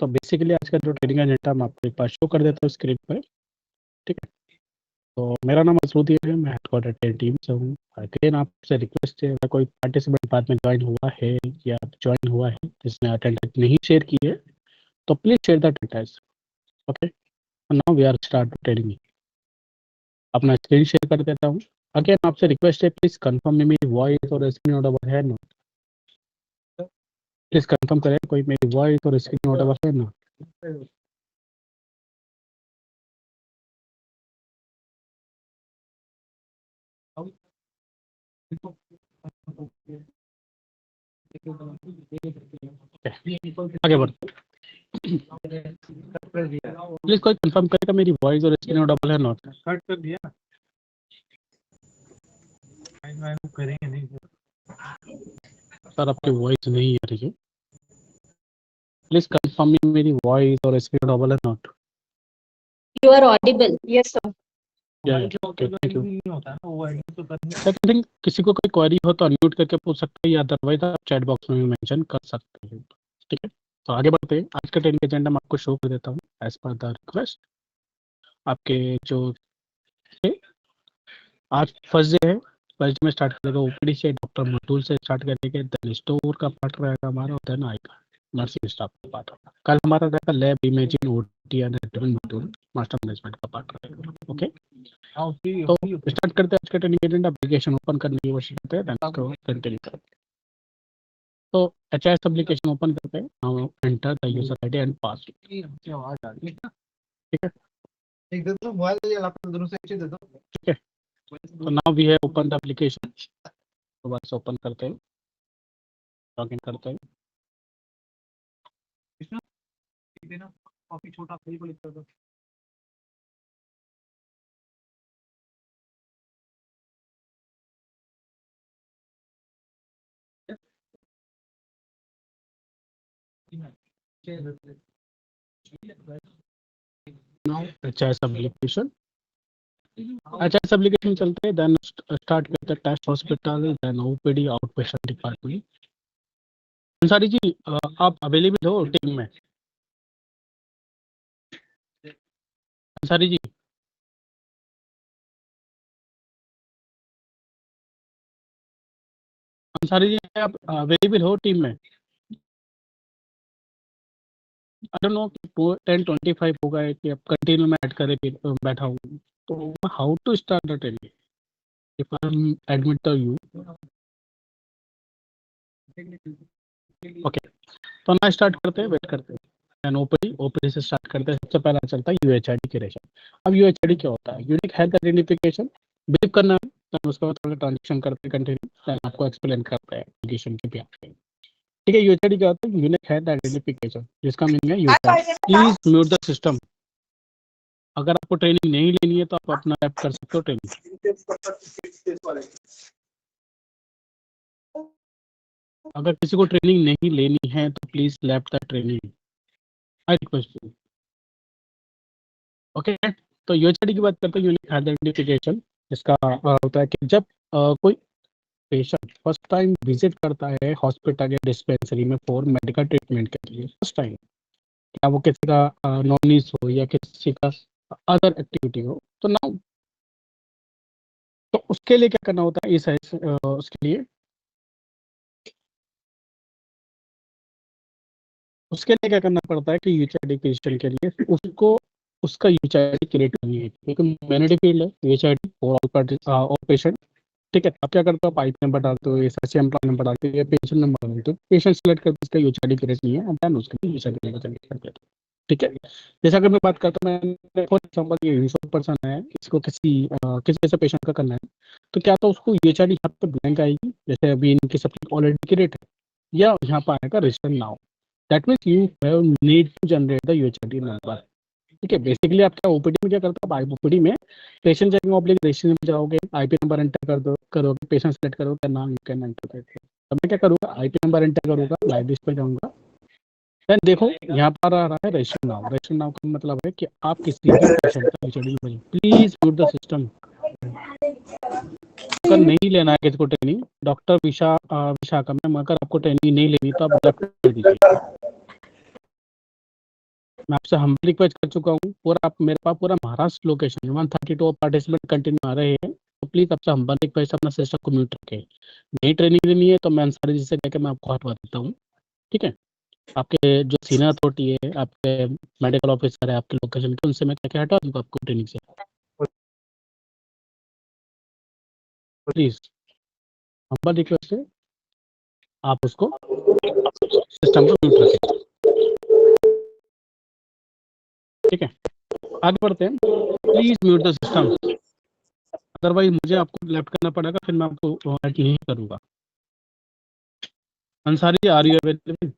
तो बेसिकली आज का जो ट्रेनिंग एजेंडा मैं आपको एक बार शो कर देता हूँ स्क्रीन पे, ठीक है। तो मेरा नाम मसरूदी है, मैं हेडक्वार्टर टीम से हूँ। अगेन आपसे रिक्वेस्ट है, अगर कोई पार्टिसिपेंट बाद में ज्वाइन हुआ है या ज्वाइन हुआ है जिसने अटेंडेंस नहीं शेयर की है, तो please share the attendance. Okay, now we are start training. अपना स्क्रीन शेयर कर देता हूँ। अगेन आपसे रिक्वेस्ट है, प्लीज कंफर्म में मेरी वॉइस और स्क्रीन ऑडिबल है ना। प्लीज कंफर्म करें कोई मेरी वॉइस और स्क्रीन ऑडिबल है ना। आगे बढ़ते, प्लीज कोई कंफर्म करेगा मेरी वॉइस और स्क्रीन ऑडिबल है नॉट। कट कर दिया करेंगे नहीं सर, आपकी वॉइस नहीं आ रही है। प्लीज कंफर्म मेरी वॉइस और स्क्रीन ऑडिबल है not. You are audible. Yes, sir. Think किसी को कोई क्वेरी हो तो अनम्यूट करके पूछ सकते हैं या अदरवाइज आप चैट बॉक्स में भी मेंशन कर सकते हैं, ठीक है। तो आगे बढ़ते हैं, आज का ट्रेनिंग एजेंडा मैं आपको शो कर देता हूँ एज पर द रिक्वेस्ट। आपके जो आज फर्स्ट डे है, फर्स्ट में स्टार्ट करेगा ओपीडी से, डॉक्टर मटूल से स्टार्ट करेंगे, देन स्टोर का पार्ट रहेगा हमारा, देन आएगा नर्सिंग स्टाफ का पार्ट होगा। कल हमारा रहेगा lab imaging OT and admin module, master management का पार्ट रहेगा। ओके, तो स्टार्ट करते हैं आज का ट्रेनिंग एजेंडा। एप्लीकेशन ओपन करने की कोशिश करते हैं, देन इसको कंटिन्यू करते हैं। तो एचआईएस एप्लीकेशन ओपन करते हैं, हम enter the user ID and password. आवाज आ रही है, ठीक है। एक दे दो मोबाइल या लैपटॉप दोनों से एक दे दो, ठीक है। तो now we have open the application, तो बस ओपन करते हैं, लॉगिन करते हैं। कृष्णा देना कॉपी छोटा सही को लिख कर दो। Now HIS application, HIS application चलते हैं, देन स्टार्ट करते हैं test hospital, then OPD out patient department. Ansari ji आप अवेलेबल हो टीम में? अंसारी जी, अंसारी जी आप अवेलेबल हो टीम में? आई डोंट नो कि 10:25 होगा है कि अब कंटिन्यू में ऐड करे बैठा हूँ, तो how to start the training if I am admit the you. Okay, तो ना स्टार्ट करते हैं, वेट करते हैं, देन ओपीडी, ओपीडी से स्टार्ट करते हैं। सबसे पहला चलता है यूएचआईडी की रेशन। अब यूएचआईडी क्या होता है? यूनिक हेल्थ आइडेंटिफिकेशन, बिलीव करना है, देन उसके बाद थोड़ा ट्रांजेक्शन करते हैं कंटिन्यू, देन आपको एक्सप्लेन करते हैं एप्लीकेशन के पे। ठीक है, यूएचआईडी क्या होता है? यूनिक हेल्थ आइडेंटिफिकेशन, जिसका मीनिंग है UHID. Please mute the system. अगर आपको ट्रेनिंग नहीं लेनी है तो आप अपना ऐप कर सकते हो ट्रेनिंग। अगर किसी को ट्रेनिंग नहीं लेनी है तो please left the training, I request you. Okay, तो यूएचआईडी की बात करते हैं, यूनिक आइडेंटिफिकेशन। इसका होता है कि जब कोई पेशेंट फर्स्ट टाइम विजिट करता है हॉस्पिटल या डिस्पेंसरी में फॉर मेडिकल ट्रीटमेंट के लिए, फर्स्ट टाइम, क्या वो किसी का नॉनिस हो या किसी का अदर एक्टिविटी हो, तो ना, तो उसके लिए क्या करना होता है? उसके लिए क्या करना पड़ता है कि यूएचआईडी क्रिएशन के लिए उसको उसका यूएचआईडी क्रिएट करनी है, क्योंकि मैनेजर फील्ड है यूएचआईडी फॉर ऑल पेशेंट। ठीक है, आप क्या करते हो? आप आईपी नंबर डालते हो, एसएससी एम्प्लॉय नंबर डालते हो या पेशेंट नंबर डालते हो, पेशेंट सेलेक्ट करके उसका यूएचआईडी क्रिएट नहीं है, देन उसके लिए यूएचआईडी नंबर जनरेट करते हो। ठीक है, जैसा अगर मैं बात करता हूँ, मैं फॉर एग्जाम्पल ये रिसोर्स पर्सन है, इसको किसी ऐसे पेशेंट का करना है, तो क्या तो उसको यूएचआईडी यहाँ पे ब्लैंक आएगी, जैसे अभी इनकी सबकी ऑलरेडी क्रिएट है, या यहाँ पर आएगा register now. That means you have need to generate the UHID number. ठीक है, बेसिकली आप क्या ओपीडी में क्या करते हो? ओपीडी में पेशेंट चेकिंग ऑब्लिक रजिस्ट्रेशन में जाओगे, आईपी नंबर एंटर कर दो, करोगे, पेशेंट सेलेक्ट करोगे, नाम यू कैन एंटर करके, अब मैं क्या करूँगा? आईपी नंबर एंटर करूँगा, लाइव लिस्ट पे जाऊँगा, देन देखो यहाँ पर आ रहा है रजिस्टर नाउ। रजिस्टर नाउ का मतलब है कि आप किसी भी पेशेंट का यूएचआईडी, प्लीज म्यूट द सिस्टम। अगर नहीं लेना है किसी को ट्रेनिंग, डॉक्टर विशाखा में, अगर आपको ट्रेनिंग नहीं लेनी तो आप लेफ्ट कर दीजिए। मैं आपसे हम रिक्वेस्ट कर चुका हूँ, पूरा आप मेरे पास पूरा महाराष्ट्र लोकेशन 132 पार्टिसिपेंट कंटिन्यू आ रहे हैं, तो प्लीज़ आपसे हम रिक्वेस्ट अपना सिस्टम को म्यूट रखें। नई ट्रेनिंग लेनी है तो मैं अंसारी जी से कहकर मैं आपको हटवा देता हूँ, ठीक है। आपके जो सीनियर अथॉरिटी है, आपके मेडिकल ऑफिसर है आपके लोकेशन के, उनसे मैं कह के हटवा दूँगा आपको ट्रेनिंग से, प्लीज़ हम्बल रिक्वेस्ट है, आप उसको सिस्टम को म्यूट रखें, ठीक है। आगे बढ़ते हैं, please mute the system, otherwise मुझे आपको लेफ्ट करना पड़ेगा, फिर मैं आपको ऐड नहीं करूँगा। Ansari are you available?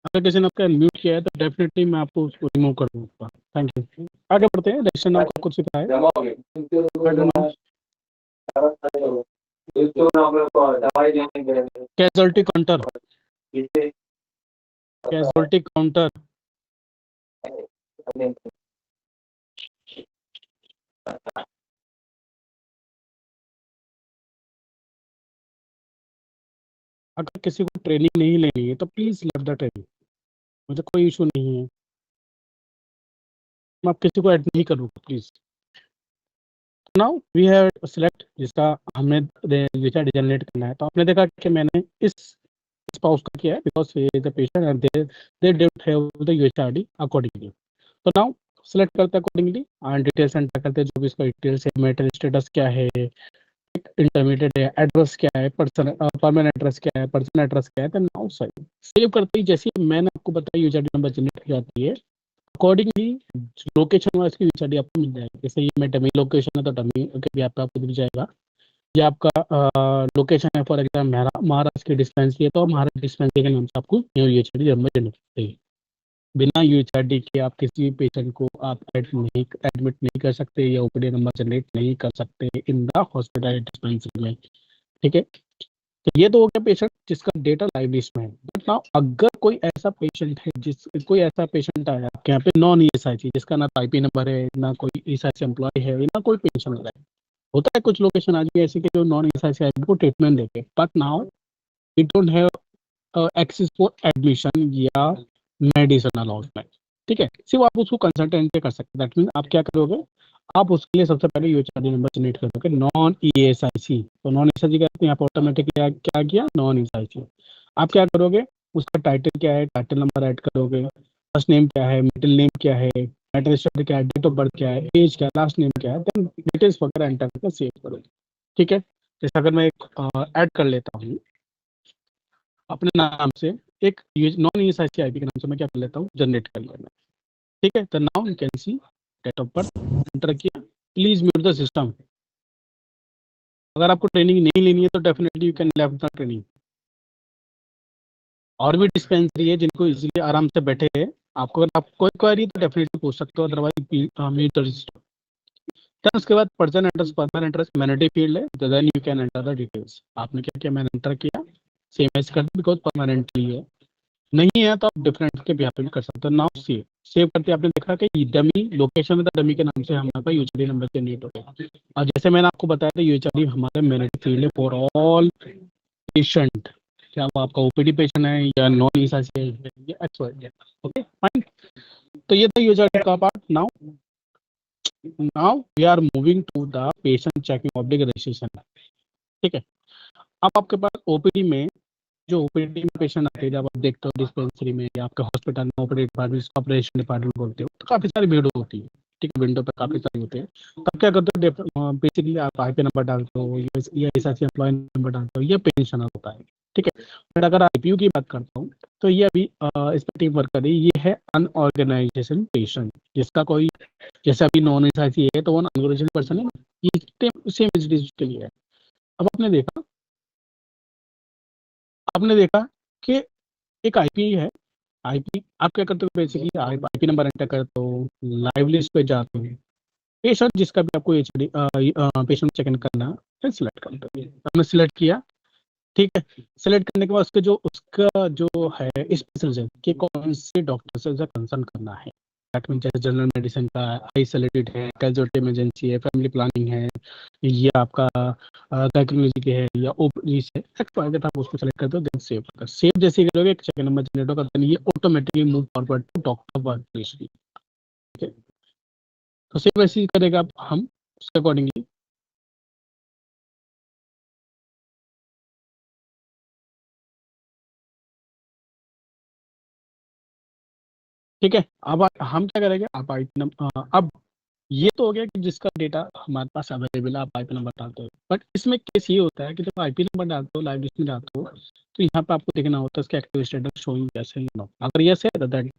अगर किसी ने आपका म्यूट किया है तो डेफिनेटली मैं आपको उसको रिमूव कर दूंगा। Thank you. आगे बढ़ते हैं, रजिस्टर नाम को कुछ सिखाए। कैजुअलिटी काउंटर, कैजुअलिटी काउंटर, अगर किसी को ट्रेनिंग नहीं लेनी है तो प्लीज लेव द ट्रेनिंग, मुझे कोई इशू नहीं है, मैं आप किसी को ऐड नहीं करूँगा please. Now we have select, जिसका हमने विचार जनरेट करना है, तो आपने देखा कि मैंने इस स्पाउस का किया है because the patient and they don't have the UHRD accordingly. तो नाउ सेलेक्ट करते हैं अकॉर्डिंगली एंड डिटेल्स एंटर करते हैं, जो भी इसका डिटेल्स है, मेटल स्टेटस क्या है, इंटरमीडिएट है, एड्रेस क्या है, पर्सन परमानेंट एड्रेस क्या है, पर्सनल एड्रेस क्या है, तो नाउ सेव करते ही जैसे ही मैंने आपको बताया यूएचआरडी नंबर जनरेट हो जाती है, अकॉर्डिंगली लोकेशन वाइज की यूएचआरडी आपको मिल जाएगी। जैसे ये मैं डमी लोकेशन है तो डमी के भी आपको मिल जाएगा। ये आपका लोकेशन है फॉर एग्जाम्पल महाराष्ट्र की डिस्पेंसरी है, तो महाराष्ट्र डिस्पेंसरी के नाम से आपको यूएचआरडी नंबर जनरेट होती है। बिना यूएचआरडी के आप किसी भी पेशेंट को आप एडमिट नहीं कर सकते या ओपीडी नंबर जनरेट नहीं कर सकते इन द हॉस्पिटल डिस्पेंसरी में, ठीक है। तो ये तो हो गया पेशेंट जिसका डेटा लाइव लिस्ट में है। बट नाउ अगर कोई ऐसा पेशेंट है कोई ऐसा पेशेंट आया आपके यहाँ पे नॉन ईएसआईसी, जिसका ना आईपी नंबर है, ना कोई ईएसआईसी एम्प्लॉय है, ना कोई पेशेंट है, होता है कुछ लोकेशन आज भी ऐसे के जो नॉन ईएसआईसी को ट्रीटमेंट देते हैं, but now we don't have access for admission या मेडिसिनल आउटलेट, ठीक है। सिर्फ आप उसको कंसल्टेंट कर सकते हैं। दैट मीन आप क्या करोगे, आप उसके लिए सबसे पहले यूएचआरडी नंबर जनरेट करोगे नॉन ईएसआईसी। तो नॉन ईएसआईसी का यहाँ पर ऑटोमेटिकली क्या किया, नॉन ईएसआईसी। आप क्या करोगे, उसका टाइटल क्या है, टाइटल नंबर ऐड करोगे, फर्स्ट नेम क्या है, मिडिल नेम क्या है, मैटर स्टडी क्या है, डेट ऑफ बर्थ क्या है, एज क्या है, लास्ट नेम क्या है, देन डिटेल्स वगैरह एंटर करके सेव करोगे, ठीक है। जैसे अगर मैं एक ऐड कर लेता हूँ अपने नाम से, एक नॉन ईएसआईसी आईपी के नाम से मैं क्या कर लेता हूँ, जनरेट कर लेना, ठीक है। तो now you can see date of birth enter किया, प्लीज म्यूट द सिस्टम। अगर आपको ट्रेनिंग नहीं लेनी है तो definitely you can left the training. और भी डिस्पेंसरी है जिनको इजीली आराम से बैठे हैं, आपको अगर आपको कोई क्वेरी तो डेफिनेटली पूछ सकते हो, otherwise mute the system. Then उसके बाद person address, permanent address mandatory field है, then you can enter the details. आपने क्या किया, मैंने एंटर किया, सेम एज कर दिया बिकॉज परमानेंटली है। नहीं है तो आप डिफरेंट के भी कर सकते हो। नाउ सेव करते आपने देखा कि डमी लोकेशन था, डमी के नाम से हमारे यूएचआरडी नंबर जनरेट हो गया। और जैसे मैंने आपको बताया था यूएचआरडी हमारे मैंडेटरी फील्ड है फॉर ऑल पेशेंट, क्या वो आपका ओपीडी पेशेंट है या नॉन ईएसआईसी है, ये ओके फाइन। तो ये था यूएचआरडी का part. Now we are moving to the patient checking oblique registration, ठीक है। अब आपके पास ओपीडी में जो ओपीडी में पेशेंट आते हैं, जब आप देखते हो डिस्पेंसरी में या आपके हॉस्पिटल में ओपीडी डिपार्टमेंट, ऑपरेशन डिपार्टमेंट बोलते हो, तो काफी सारी भीड़ होती है, ठीक है, विंडो पे काफी सारे होते हैं। तब क्या करते हो, बेसिकली आप आईपी नंबर डालते हो या एसआईसी एम्प्लॉय नंबर डालते हो, ये पेंशनर होता है, ठीक है। बट अगर आईपीयू की बात करता हूँ तो ये अभी इस पर टीम वर्क कर रही है, ये है अनऑर्गेनाइजेशन पेशेंट, जिसका कोई जैसे अभी नॉन एसआईसी है तो वो अनऑर्गेनाइजेशन पर्सन है, ये सेम एज के लिए है। अब आपने देखा कि एक आईपी है, आईपी आप क्या करते हो, बेसिकली आईपी नंबर एंटर करते हो, लाइव लिस्ट पे जाते हो, पेशेंट जिसका भी आपको एचडी पेशेंट चेक इन करना है सिलेक्ट करते हो। हमने सिलेक्ट किया, ठीक है। सिलेक्ट करने के बाद उसका जो है स्पेशलिस्ट कि कौन से डॉक्टर से कंसर्न करना है, दैट मीन जैसे जनरल मेडिसिन का आइसोलेटेड है, कैजुअलिटी इमरजेंसी है, फैमिली प्लानिंग है, ये आपका गायकोलॉजी के है या ओपीडी है, एक्स आप उसको सेलेक्ट करते हो, देन सेव करते हो। सेव जैसे ही करोगे एक सेकंड नंबर जनरेट होगा, देन ये automatically move forward to doctor work history. ठीक है, तो सेव ऐसे ही करेगा आप, हम उसके अकॉर्डिंगली। ठीक है, अब हम क्या करेंगे, आप आईपी नंबर, अब ये तो हो गया कि जिसका डेटा हमारे पास अवेलेबल है, आप आईपी नंबर डालते हो। बट इसमें केस ये होता है कि जब आईपी नंबर डालते हो, लाइव लिस्ट में डालते हो, तो यहाँ पे आपको देखना होता है इसका एक्टिव स्टेटस शोइंग कैसे है, नो। अगर यस है तो then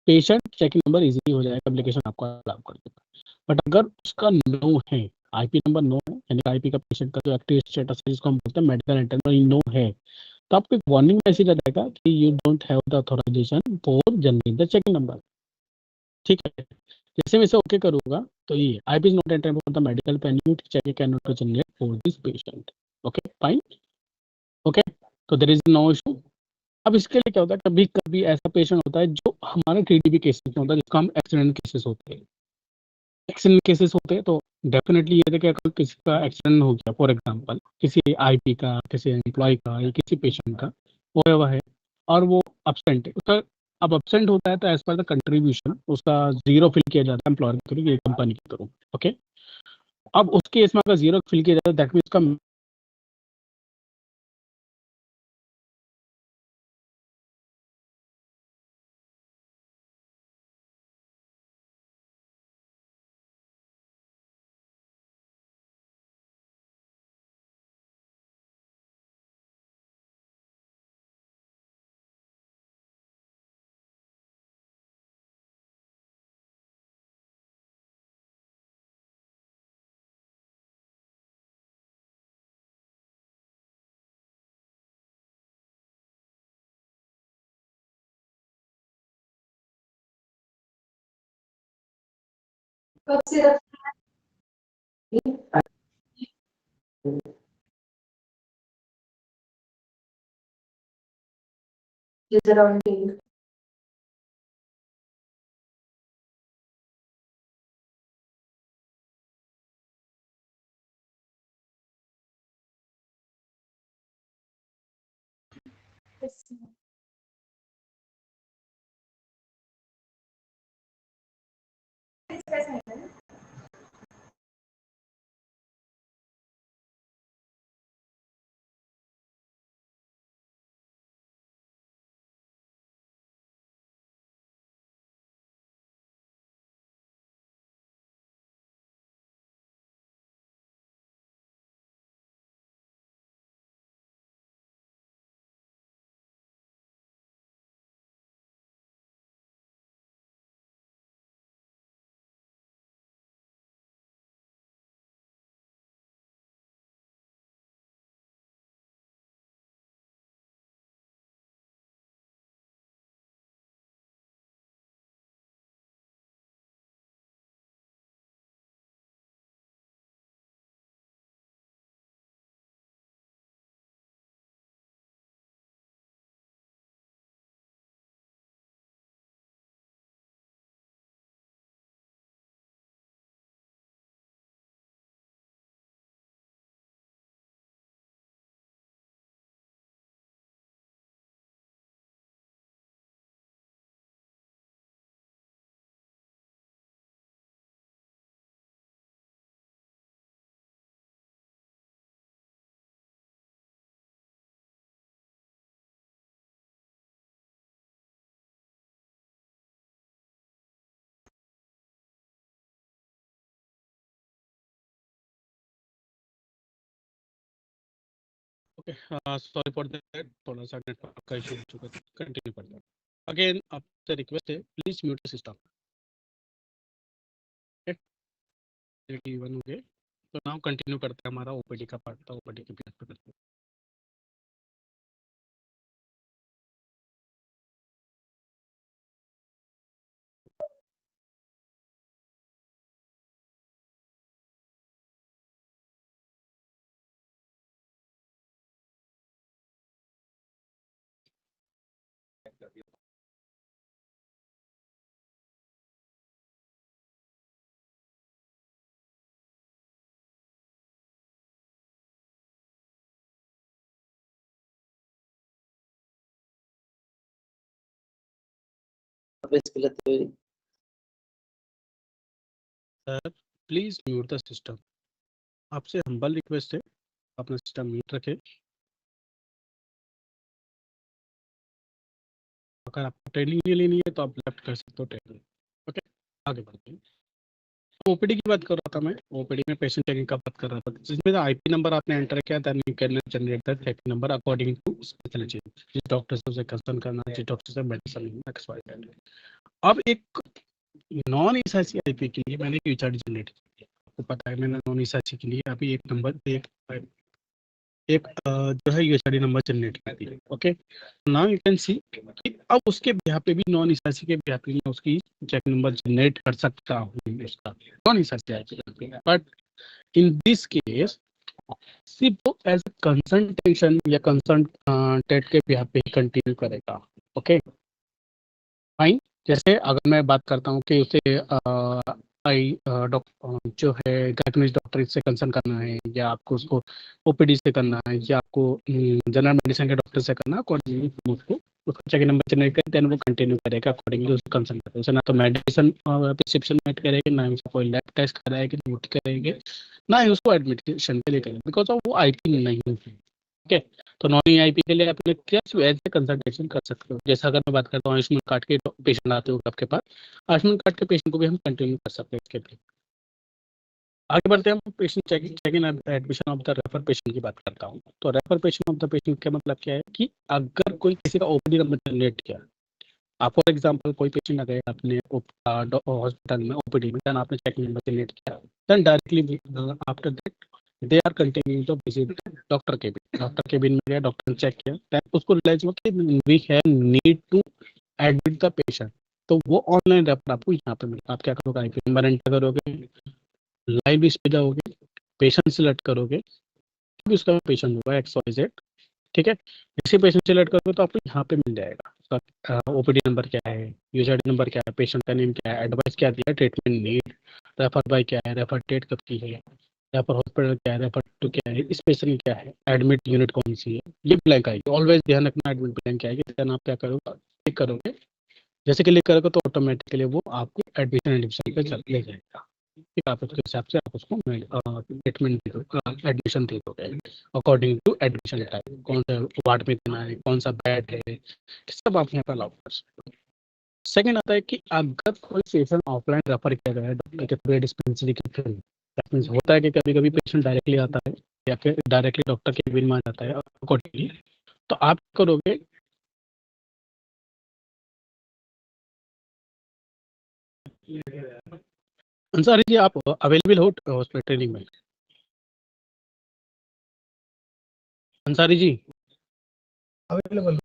patient checking number easily हो जाएगा, एप्लीकेशन आपको अलाउ कर देगा। बट अगर उसका नो है, आईपी नंबर नो है, यानी आईपी का पेशेंट का जो एक्टिव स्टेटस है, जिसको हम बोलते हैं मेडिकल इंटरनल नो है, तो आपको एक वार्निंग मैसेज आ जाएगा कि you don't have the authorization for generate the checking number. ठीक है, जैसे मैं इसे ओके करूंगा, तो ये IP is not enter for the medical pen you check can not generate for this patient. Okay fine, okay, तो देयर इज नो इशू। अब इसके लिए क्या होता है, कभी कभी ऐसा पेशेंट होता है जो हमारे टीडीबी केसेस में होता है, जिसको हम एक्सीडेंट केसेस होते हैं। एक्सीडेंट केसेस होते हैं तो डेफिनेटली ये देखिए, अगर किसी का एक्सीडेंट हो गया, फॉर एग्जांपल किसी आईपी का, किसी एम्प्लॉय का या किसी पेशेंट का होया हुआ है, और वो absent है उसका, अब absent होता है तो एज पर द कंट्रीब्यूशन उसका जीरो फिल किया जाता है एम्प्लॉयर के थ्रू, ये कंपनी के थ्रू। ओके, अब उस केस में अगर जीरो फिल किया जाता है, दैट मीन्स का कब से around okay, sorry for that, थोड़ा सा नेटवर्क का इशू हो चुका था, कंटिन्यू करते हैं। अगेन आपसे रिक्वेस्ट है, प्लीज म्यूट सिस्टम। इवन हो गए, तो नाउ कंटिन्यू करते हैं हमारा ओपीडी का पार्ट था, ओपीडी के पेज पे करते हैं। Sir please mute the system. आपसे हम्बल रिक्वेस्ट है, अपना सिस्टम म्यूट रखें। अगर आपको ट्रेनिंग नहीं लेनी है तो आप लेफ्ट कर सकते हो ट्रेनिंग। ओके, आगे बढ़ते हैं। ओपीडी की बात कर रहा था मैं। ओपीडी में पेशेंट चेकिंग का बात कर रहा था, जिसमें आईपी नंबर आपने एंटर किया, then you can generate the checking number according to speciality. जिस डॉक्टर से उसे कंसर्न करना है, जिस डॉक्टर से मेडिसिन एक्सपायर। अब एक नॉन एसआईसी आईपी के लिए मैंने यूचार्ट जनरेट किया। आपको पता है मैंने नॉन एसआईसी के लिए अभी एक नंबर जो है यूएचआरडी नंबर जनरेट कर दिया। ओके, नाउ यू कैन सी कि अब उसके बिहाफ पे भी नॉन एसआईसी के बिहाफ पे मैं उसकी चेक नंबर जनरेट कर सकता हूँ उसका non SIC IP. But in this case सिर्फ एज कंसल्टेशन या कंसल्टेंट के बिहाफ पे ही कंटिन्यू करेगा। Okay fine. जैसे अगर मैं बात करता हूँ कि उसे डॉक्टर जो है गायनेकोलॉजिस्ट डॉक्टर से कंसर्न करना है, या आपको उसको ओपीडी से करना है, या आपको जनरल मेडिसिन के डॉक्टर से करना है, अकॉर्डिंगली उसको उसका चेक नंबर जनरेट करें, देन वो कंटिन्यू करेगा अकॉर्डिंगली उसको कंसर्न करेगा। उसे ना तो मेडिसिन प्रिस्क्रिप्शन मेट करेगी, ना ही उसको कोई लैब टेस्ट कराएगी, नोट करेंगे, ना ही उसको एडमिशन के लिए करेंगे, बिकॉज ऑफ वो आईपी नहीं है। ठीक है, तो नॉन आईपी के लिए अपने क्या एज ए कंसल्टेशन कर सकते हो। जैसा अगर मैं बात करता हूँ आयुष्मान कार्ड के पेशेंट आते हो आपके पास, आयुष्मान कार्ड के पेशेंट को भी हम कंटिन्यू कर सकते हैं इसके लिए। आगे बढ़ते हैं, हम patient check in admission of the refer patient की बात करता हूँ। तो refer patient of the patient का मतलब क्या है कि अगर कोई किसी का ओपीडी नंबर जनरेट किया, आप फॉर एग्जांपल कोई पेशेंट आ गए अपने हॉस्पिटल में ओपीडी में, देन आपने चेक नंबर जनरेट किया, then directly after that they are continuing to visit doctor cabin. Doctor cabin में गया, डॉक्टर ने चेक किया, देन उसको रियलाइज हुआ कि we have need to admit the patient, तो वो ऑनलाइन रेफर आपको यहाँ पे मिलेगा। आप क्या करोगे, आईपी नंबर एंटर करोगे, लाइव लिस्ट पे जाओगे, पेशेंट सिलेक्ट करोगे, भी उसका पेशेंट होगा XYZ। ठीक है, जैसे पेशेंट सिलेक्ट करोगे तो आपको यहाँ पे मिल जाएगा उसका ओपीडी नंबर क्या है, यूजर नंबर क्या है, पेशेंट का नेम क्या है, एडवाइस क्या दिया है, ट्रीटमेंट नीड, रेफर बाय क्या है, रेफर डेट कब की है, रेफर हॉस्पिटल क्या है, रेफर टू क्या है, स्पेशल क्या है, एडमिट यूनिट कौन सी है, ये ब्लैंक आएगी। ऑलवेज ध्यान रखना एडमिट ब्लैंक आएगी। देन आप क्या करोगे, क्लिक करोगे, जैसे क्लिक करोगे तो ऑटोमेटिकली वो आपको एडमिशन पे ले जाएगा। ठीक, आप उसके हिसाब से आप उसको ट्रीटमेंट दे दो, एडमिशन दे दोगे अकॉर्डिंग टू एडमिशन टाइप, कौन सा वार्ड में देना है, कौन सा बेड है, सब आप यहाँ पर अलाउ कर सकते हो। सेकेंड आता है कि अगर कोई पेशेंट ऑफलाइन रेफर किया गया है डॉक्टर के थ्रू डिस्पेंसरी के थ्रू, दैट मीन्स होता है कि कभी कभी पेशेंट डायरेक्टली आता है या फिर डायरेक्टली डॉक्टर के केबिन में आ जाता है अकॉर्डिंगली, तो आप करोगे अंसारी जी, आप अवेलेबल हो हॉस्पिटल ट्रेनिंग में? अंसारी जी, अवेलेबल।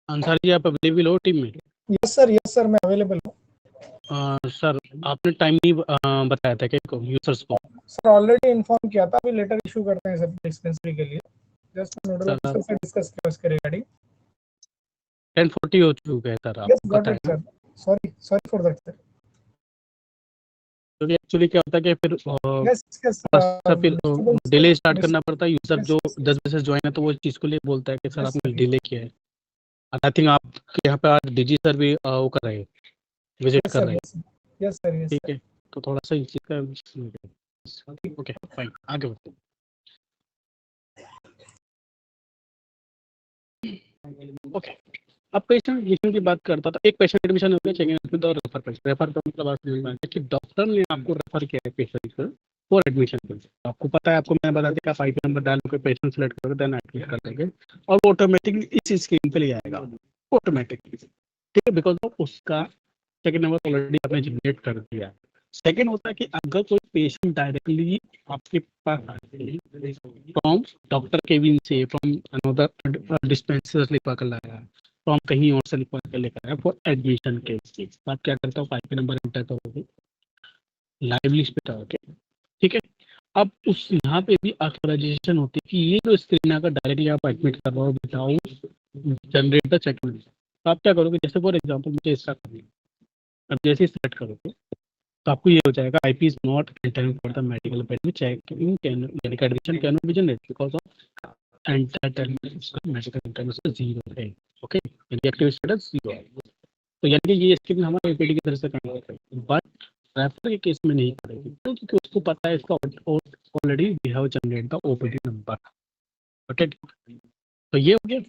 अंसारी जी आप अवेलेबल हो टीम में? यस सर मैं अवेलेबल हूँ। सर आपने टाइम नहीं बताया था क्या यूजर्स को? सर ऑलरेडी इन्फॉर्म किया था, अभी लेटर इशू करते हैं सब डिस्पेंसरी के लिए, जस्ट नोडल ऑफिसर से डिस्कस किया उसके रिगार्डिंग। 10:40 हो चुका है सर, यस आपको गॉट पता है इट ना? Sir, sorry for that sir. क्योंकि एक्चुअली क्या होता है कि फिर यस सर फिर डिले स्टार्ट करना पड़ता है। यूजर जो yes. 10 बजे से ज्वाइन है तो वो इस चीज़ को लिए बोलता है कि सर आपने डिले किया है। आई थिंक आप यहाँ पे आज डीजी सर भी वो कर रहे हैं, विजिट कर रहे हैं। यस सर ठीक है, तो थोड़ा सा इस चीज़ का ओके फाइन, आगे बढ़ते हैं। ओके, अब पेशेंट एडमिशन की बात करता था। एक पेशेंट एडमिशन हो गया, चेक इन एडमिशन और रेफर पेशेंट। रेफर का मतलब आप समझ में आया कि डॉक्टर ने आपको रेफर किया है पेशेंट को फॉर एडमिशन के लिए। आपको पता है, आपको मैंने बता दिया, आप आईपी नंबर डालोगे, पेशेंट सेलेक्ट करोगे, देन एडमिट कर देंगे और वो ऑटोमेटिकली इस स्क्रीन पे ले आएगा ऑटोमेटिकली। ठीक है, बिकॉज ऑफ उसका चेक इन नंबर ऑलरेडी आपने जनरेट कर दिया। सेकेंड होता है कि अगर कोई पेशेंट डायरेक्टली आपके पास फ्रॉम डॉक्टर केबिन से, फ्रॉम अनदर डिस्पेंसर लिखवा कर लाया, फ्रॉम कहीं और से लिखवा कर लेकर आया फॉर एडमिशन के लिए, आप क्या करते हो, आईपी नंबर एंटर करोगे, लाइव लिस्ट पे जाओगे। ठीक है, अब उस यहाँ पे भी ऑथराइजेशन होती है कि ये जो स्क्रीन अगर डायरेक्टली आप एडमिट कर रहे हो विदाउट जनरेट द चेक, तो आप क्या करोगे, जैसे फॉर एग्जाम्पल मुझे इसका करना है, अब जैसे ही सेलेक्ट करोगे तो आपको ये हो जाएगा IP is not entering for the medical bed check in can admission can not be generated because of enter medical international 0 है। ओके, एक्टिव स्टेटस 0 है। तो यानी कि ये स्किप हमारे एपीडी की तरफ से काम करता है, बट रेफर के केस में नहीं करेगी क्योंकि उसको पता है इसका already we have generate the OPD number. Okay, तो ये हो गया।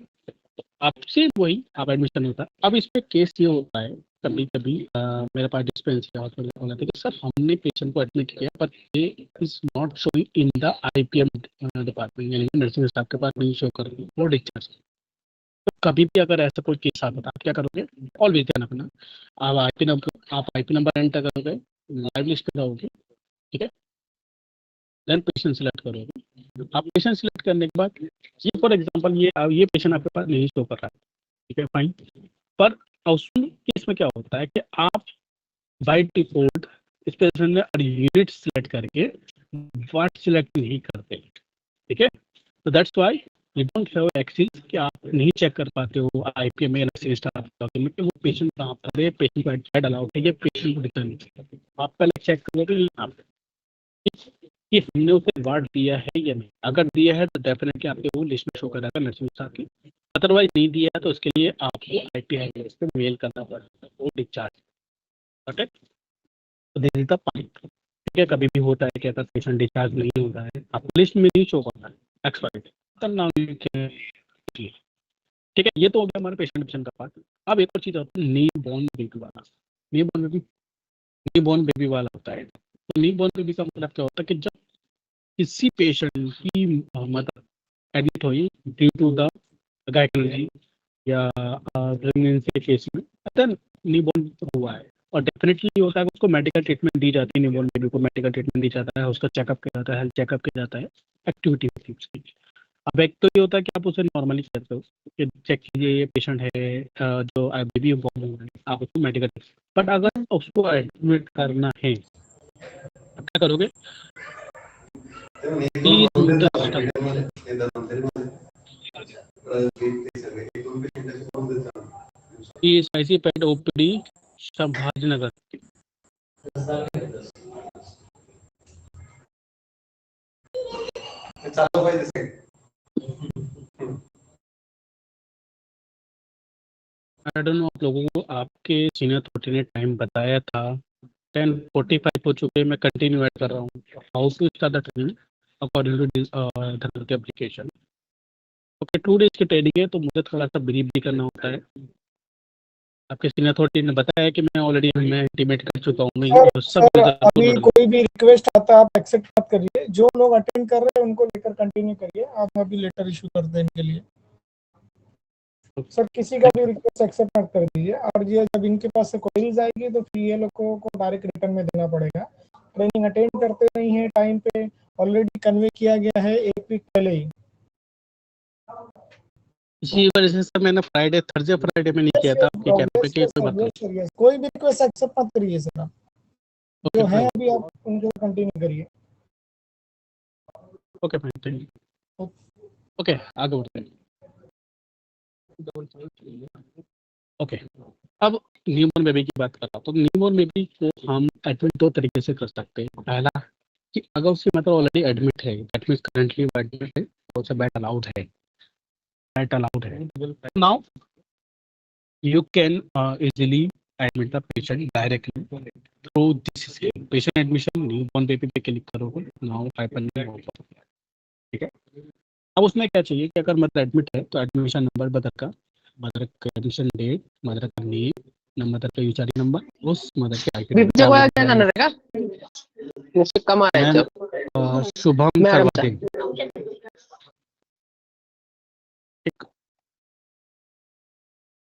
आपसे वही आप एडमिशन होता है। अब इस पे केस ये होता है कभी कभी मेरे पार्टिसिपेंट्स क्या होता है कि सर हमने पेशेंट को एडमिट किया पर ये is not showing in the IPM department, यानी नर्सिंग स्टाफ के पास नहीं शो कर रही वो डिस्चार्ज। तो कभी भी अगर ऐसा कोई केस आता है आप क्या करोगे, ऑलवेज ध्यान रखना, आप आईपी नंबर एंटर करोगे, लाइव लिस्ट पे जाओगे, ठीक है, देन पेशेंट सिलेक्ट करोगे। आप पेशेंट सिलेक्ट करने के बाद ये फॉर एग्जांपल ये पेशेंट आपके पास नहीं शो कर रहा है, ठीक है, फाइन। पर उस केस में क्या होता है कि आप बाय डिफॉल्ट इस पेशेंट ने यूनिट सिलेक्ट करके वाट सिलेक्ट नहीं करते, ठीक है। तो that's why you don't have access कि आप नहीं चेक कर पाते हो आईपीएम में नर्सिंग स्टाफ डॉक्यूमेंट में वो पेशेंट कहाँ पर है, पेशेंट को एड अलाउड है, ये पेशेंट को डिटर्मिन आप पहले चेक करोगे यहाँ पे कि हमने उसे वार्ड दिया है या नहीं। अगर दिया है तो डेफिनेटली आपके वो लिस्ट में शो करेगा नर्सिंग स्टाफ की, अदरवाइज नहीं दिया है तो उसके लिए आपको आईपीआई लिस्ट पे मेल करना पड़ेगा वो डिस्चार्ज। ओके, तो दिस इज द पॉइंट, ठीक है। कभी भी होता है कि अगर पेशेंट डिस्चार्ज नहीं होता है आपको लिस्ट में नहीं शो करना है एक्सपायर्ड, तब ना ठीक है। ये तो हो गया हमारे पेशेंट एडमिशन का पार्ट। अब एक और चीज़ होती है न्यू बॉर्न बेबी वाला। न्यू बॉर्न बेबी वाला होता है। तो न्यू बॉर्न बेबी का मतलब क्या होता है कि जब किसी पेशेंट की मदर एडमिट हुई ड्यू टू द गायनेकोलॉजी या प्रेगनेंसी केस में, देन न्यूबॉर्न हुआ है और डेफिनेटली होता है उसको मेडिकल ट्रीटमेंट दी जाती है, न्यूबॉर्न बेबी को मेडिकल ट्रीटमेंट दी जाता है, उसका चेकअप किया जाता है, हेल्थ चेकअप किया जाता है, एक्टिविटी होती है उसकी। अब एक तो ये होता है कि आप उसे नॉर्मली कहते हो कि चेक कीजिए ये पेशेंट है जो बेबी बॉर्न हुआ है, आप उसको मेडिकल, बट अगर उसको एडमिट करना है आप क्या करोगे, ऐसी paid OPD Sambhajinagar. I don't know आप लोगों को आपके सीनियर अथॉरिटी ने टाइम बताया था, 10:45 हो चुके हैं, मैं कंटिन्यू ऐड कर रहा हूँ। How to start the training according to the application. Okay, 2 days की ट्रेनिंग है तो मुझे थोड़ा सा ब्रीफ भी करना होता है। आपके सीनियर अथॉरिटी ने बताया कि मैं ऑलरेडी इंटीमेट कर चुका हूँ, मैं सब अभी कोई भी रिक्वेस्ट आता है आप एक्सेप्ट मत करिए, जो लोग अटेंड कर रहे हैं उनको लेकर कंटिन्यू करिए, आप अभी लेटर इशू कर दें इनके लिए। सर किसी का भी रिक्वेस्ट एक्सेप्ट मत कर दीजिए, और ये जब इनके पास से क्वेरीज आएगी तो फिर ये लोगों को डायरेक्ट रिटर्न में देना पड़ेगा। ट्रेनिंग अटेंड करते नहीं है टाइम पे, ऑलरेडी कन्वे किया गया है 1 वीक पहले ही। इसी वजह से मैंने फ्राइडे में नहीं किया था आपके कहने पे कि कोई बात कोई भी रिक्वेस्ट एक्सेप्ट मत करिए सर, आप जो है अभी आप उनको कंटिन्यू करिए। Okay fine, thank you. Okay, आगे बढ़ते हैं। ओके, अब न्यूबॉर्न बेबी की बात कर रहा हूँ। तो न्यूबॉर्न बेबी को हम एडमिट 2 तरीके से कर सकते हैं। पहला कि अगर उसकी मतलब ऑलरेडी एडमिट है, दैट मींस करंटली एडमिट है, तो उसे बेड अलाउड है, now you can easily admit the patient directly through this scheme. Patient admission newborn baby पे क्लिक करोगे, now hyperlink होगा, ठीक है। अब उसमें क्या चाहिए कि अगर मदर एडमिट है तो एडमिशन नंबर मदर का एडमिशन डेट, मदर का नेम, मदर का यूचारी नंबर, उस मदर के आईपी नंबर, शुभम सर्वादे,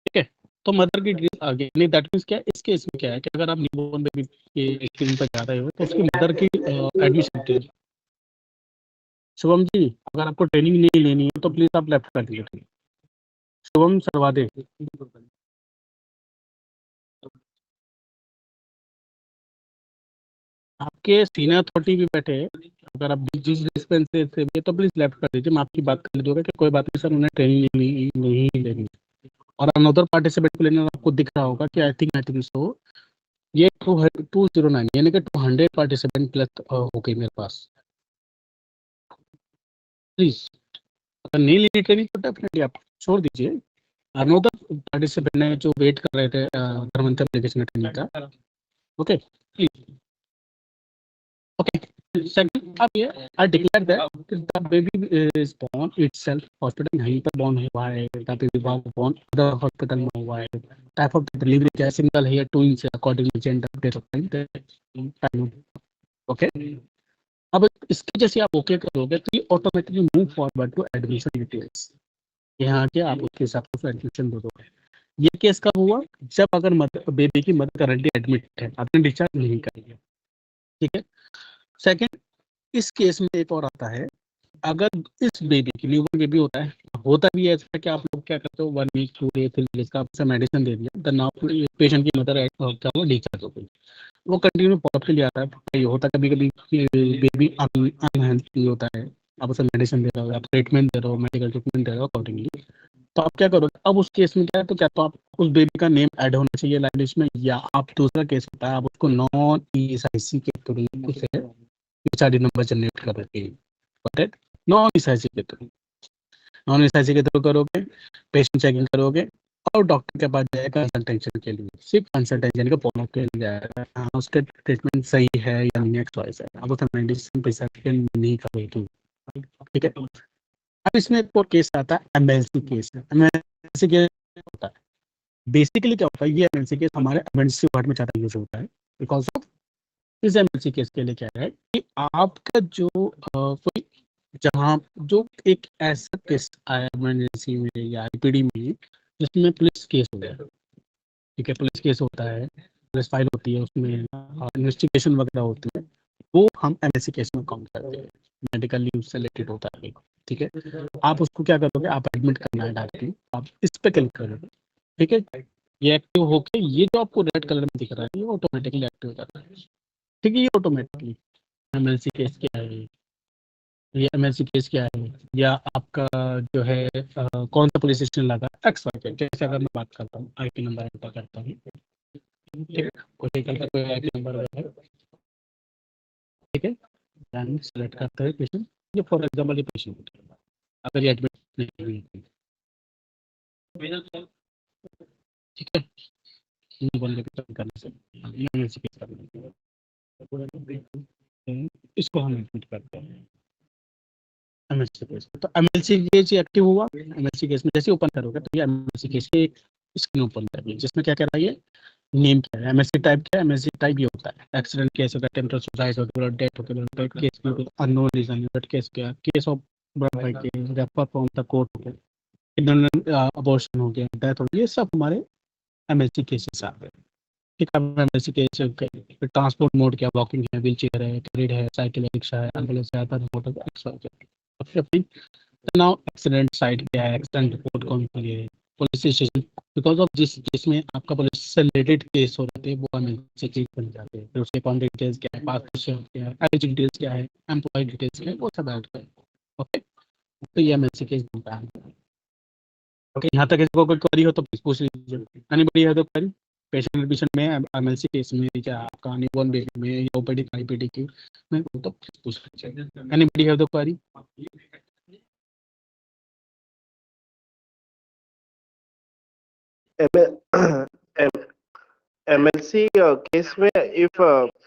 ठीक है। तो मदर की डिटेल्स आ गई, नहीं दैट मींस क्या इस केस में क्या है कि अगर आप न्यूबॉर्न बेबी के स्क्रीन पर जा रहे हो तो उसकी मदर की एडमिशन डिटेल। शुभम जी, अगर आपको ट्रेनिंग नहीं लेनी है तो प्लीज आप लेफ्ट कर दीजिए। शुभम सर्वादे, आपके सीनियर अथॉरिटी भी बैठे हैं, अगर आप जिस डिस्पेंसरी से भी तो प्लीज लेफ्ट कर दीजिए। मैं आपकी बात कर लीजिएगा कि कोई बात नहीं सर, उन्हें ट्रेनिंग नहीं लेनी। और अनदर पार्टिसिपेंट को लेने आपको दिख रहा होगा कि आई थिंक सो ये 209 यानी कि 200 पार्टिसिपेंट प्लस हो गई मेरे पास। प्लीज अगर नहीं लेनी ट्रेनिंग तो डेफिनेटली आप छोड़ दीजिए, अनदर पार्टिसिपेंट ने जो वेट कर रहे थे धर्मेंद्र एप्लीकेशन करने का, ओके प्लीज, ओके सेकंड अब ये I declare that the baby is born itself hospital यहीं पर बोर्न हुआ है, the baby was born other hospital में हुआ है, टाइप ऑफ डिलीवरी क्या सिंगल है या twins according to gender date of time, okay. अब इसके जैसे आप ओके करोगे तो ये automatically move forward to admission details, यहाँ के आप उसके हिसाब से एडमिशन दे दोगे। ये केस कब हुआ, जब अगर बेबी की मदर करंटली एडमिट है, आपने डिस्चार्ज नहीं करी है, ठीक है। सेकंड, इस केस में एक और आता है, अगर इस बेबी की न्यूबॉर्न बेबी होता भी है ऐसा कि आप लोग क्या करते हो 1 वीक 2 डे 3 डेज का आपसे मेडिसिन दे दिया, देन नाउ पेशेंट की मदर क्या हुआ डिस्चार्ज हो गई, वो कंटिन्यू पॉप के लिए आता है, ये होता है कभी कभी बेबी अनहेल्थी होता है, आप उसे मेडिसिन दे रहे हो, आप ट्रीटमेंट दे रहे हो, मेडिकल ट्रीटमेंट दे रहे हो अकॉर्डिंगली, तो आप क्या करोगे, अब उस केस में क्या है, तो क्या तो आप उस बेबी का नेम ऐड होना चाहिए लाइफ लिस्ट में, या आप दूसरा केस होता है आप उसको नॉन ईएसआईसी के थ्रू उसे पीएचआईडी नंबर जनरेट करोगे, नॉन ईएसआईसी के थ्रू, नॉन ईएसआईसी के थ्रू करोगे, पेशेंट चेकिंग करोगे और डॉक्टर के पास जाएगा कंसल्टेशन के लिए, सिर्फ कंसल्टेशन के फॉलो के लिए जाएगा, हाँ उसके ट्रीटमेंट सही है या नहीं चॉइस है, अब उसे मेडिसिन पैसा नहीं करेगी, ठीक है। अब इसमें एक और केस आता है एमएलसी केस, एमएलसी केस होता है बेसिकली क्या होता है, ये एमएलसी केस हमारे इमरजेंसी वार्ड में ज़्यादा यूज होता है, बिकॉज ऑफ इस एमएलसी केस के लिए क्या है कि आपका जो कोई जहाँ जो एक ऐसा केस आया इमरजेंसी में या आईपीडी में जिसमें पुलिस केस हो गया, ठीक है, पुलिस केस होता है, पुलिस फाइल होती है, उसमें इन्वेस्टिगेशन वगैरह होती है, वो हम एमएलसी केस में काउंट करते हैं, मेडिकल लीव से रिलेटेड होता है, ठीक है। आप उसको क्या करोगे, आप एडमिट करना है डायरेक्टली, आप इस पे क्लिक करोगे, ठीक है, ये एक्टिव होके ये जो आपको रेड कलर में दिख रहा है ये ऑटोमेटिकली एक्टिव हो जाता है, ठीक है, ये ऑटोमेटिकली एमएलसी केस क्या है, ये एमएलसी केस क्या है, या आपका जो है कौन सा पुलिस स्टेशन लगा एक्स वाई जेड, जैसे अगर मैं बात करता हूँ आईपी नंबर एंटर करता हूँ, ठीक है, कोई व्हीकल का कोई आईपी नंबर है, ठीक है, दैन सेलेक्ट करता है पेशेंट, ये फॉर एग्जाम्पल ये पेशेंट अगर ये एडमिट नहीं हुई थी, ठीक है, बोलने के करने से एमएलसी केस करने इसको हम एडमिट करते हैं एमएलसी केस, तो एमएलसी केस एक्टिव हुआ, एमएलसी केस में जैसे ओपन करोगे तो ये एमएलसी केस की स्क्रीन ओपन करिए, जिसमें क्या कह रहा है ये नेम क्या है, एमएलसी टाइप क्या है, एमएलसी टाइप ये होता है एक्सीडेंट केस होगा, टेम्परल सुसाइड होगा, डेथ होगा, केस अननोन रीजन, केस क्या case of birth by case, refer from the court हो गया, अबॉर्शन हो गया, डेथ हो गया, ये सब हमारे एमएलसी केसेस आ गए, ठीक है। एमएलसी केस ट्रांसपोर्ट मोड क्या, वॉकिंग है, व्हील चेयर है, कैरिड है, साइकिल है, रिक्शा है, एम्बुलेंस है, आधा motor x now accident site क्या है, एक्सीडेंट रिपोर्ट कौन सी है, पुलिस स्टेशन, बिकॉज ऑफ जिसमें आपका पुलिस से रिलेटेड केस हो रहे थे वो एमएलसी केस बन जाते हैं, फिर उसके कॉन्टेक्ट डिटेल्स क्या है, पासपोर्ट क्या है, एज डिटेल्स क्या है, एम्प्लॉय डिटेल्स क्या है, वो सब ऐड करें, ओके, तो ये एमएलसी केस बनता है, ओके। यहाँ तक किसी को कोई क्वेरी हो तो प्लीज पूछ लीजिए, anybody have the query, patient admission में एमएलसी केस में क्या आपका न्यूबॉर्न बेबी में या ओपीडी आईपीडी की में तो पूछ लीजिए, anybody have the query. MLC case में if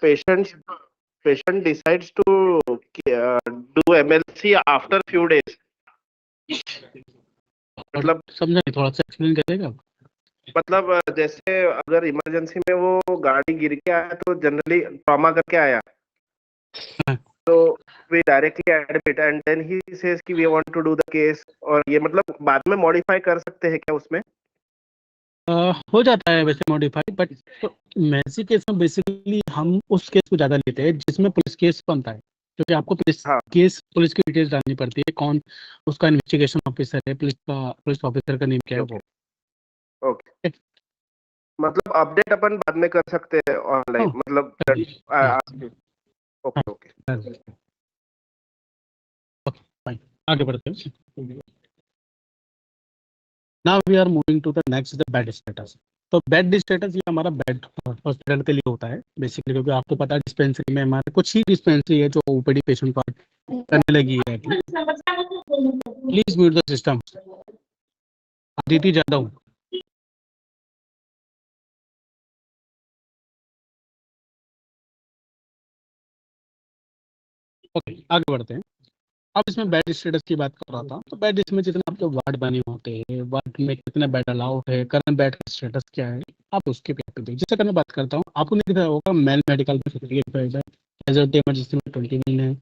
patient decides to do MLC after few days, मतलब समझा नहीं, थोड़ा सा एक्सप्लेन करेगा, मतलब जैसे अगर इमरजेंसी में वो गाड़ी गिर के आया तो जनरली ट्रॉमा करके आया, तो we directly admit and then he says कि we want to do the case, और ये मतलब बाद में मॉडिफाई कर सकते हैं क्या उसमें? हो जाता है वैसे मॉडिफाई, बट एमएलसी केस में बेसिकली हम उस केस को ज़्यादा लेते हैं जिसमें पुलिस केस बनता है, क्योंकि आपको पुलिस हाँ केस पुलिस की डिटेल्स डालनी पड़ती है, कौन उसका इन्वेस्टिगेशन ऑफिसर है, पुलिस ऑफिसर का नेम क्या है वो, ओके, मतलब अपडेट अपन बाद में कर सकते हैं ऑनलाइन, मतलब ओके ओके फाइन, आगे बढ़ते हैं। Now we are moving to the next the bed status, तो बेड स्टेटस ये हमारा बेड हॉस्पिटल के लिए होता है बेसिकली, क्योंकि आपको पता है डिस्पेंसरी में हमारे कुछ ही डिस्पेंसरी है जो ओपीडी पेशेंट को करने लगी है, please mute the system, Aditi Jadhav. Okay, आगे बढ़ते हैं। अब इसमें बेड स्टेटस की बात कर रहा था, तो बेड इसमें जितने आपके वार्ड बने होते हैं, वार्ड में कितने बेड अलाउड है, करंट बेड का स्टेटस क्या है, आप उसके पे देखिए। जैसे कि मैं बात करता हूँ, आपको नहीं दिखा होगा मेल मेडिकल में 58 बेड है, कैजुअलिटी इमरजेंसी में 29 है,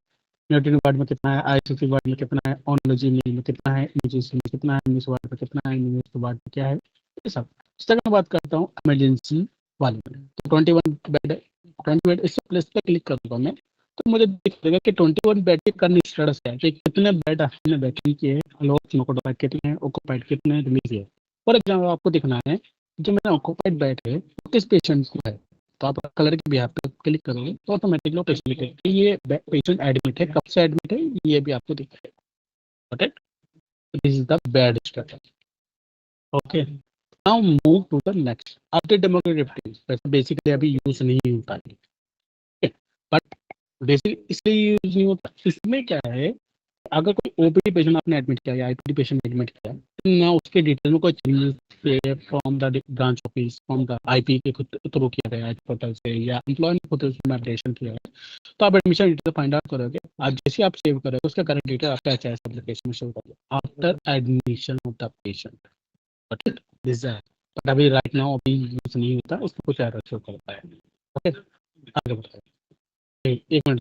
न्यूट्रिन वार्ड में कितना है, आईसीयू वार्ड में कितना है, ऑनकोलॉजी में कितना है, इमरजेंसी में कितना है, एमएस वार्ड में कितना है, इमरजेंसी वार्ड में क्या है, ये सब। जिस तरह मैं बात करता हूँ इमरजेंसी वाले में, तो 21 बेड है, 20 बेड इस प्लेस पे क्लिक करूँगा मैं, तो मुझे दिख देगा कि 21 बेड के करंट स्टेटस है कि कितने बेड आपने वैक्यूम किए हैं, अलोट ऑक्युपाइड कितने हैं, ऑक्युपाइड कितने हैं, रिलीज है। फॉर एग्जाम्पल आपको दिखना है जो मेरा ऑक्युपाइड बेड है वो किस पेशेंट को है, तो आप कलर के बिहार पे क्लिक करोगे तो ऑटोमेटिकली पेशेंट लिखेगा कि ये पेशेंट एडमिट है, कब से एडमिट है, ये भी आपको दिखेगा। Okay, this is the bed status. Okay, now move to the next. Update demography basically अभी यूज नहीं होता है, बट बेसिक इसलिए यूज नहीं होता, इसमें क्या है, अगर कोई ओपीडी पेशेंट आपने एडमिट किया या आईपीडी पेशेंट एडमिट किया, तो ना उसके डिटेल में कोई changes from the branch office, from the IP के थ्रू किया गया है पोर्टल से, या एम्प्लॉयमेंट पोर्टल से अपडेशन किया है, तो आप एडमिशन डिटेल फाइंड आउट करोगे। आज जैसे आप सेव करोगे उसका करंट डिटेल आपका एचआईएस एप्लीकेशन में शो करोगे after admission of the patient. But this but अभी राइट नाउ अभी यूज नहीं होता, उसमें कुछ एरर शो करता है। ओके, आगे बताइए। एक मिनट।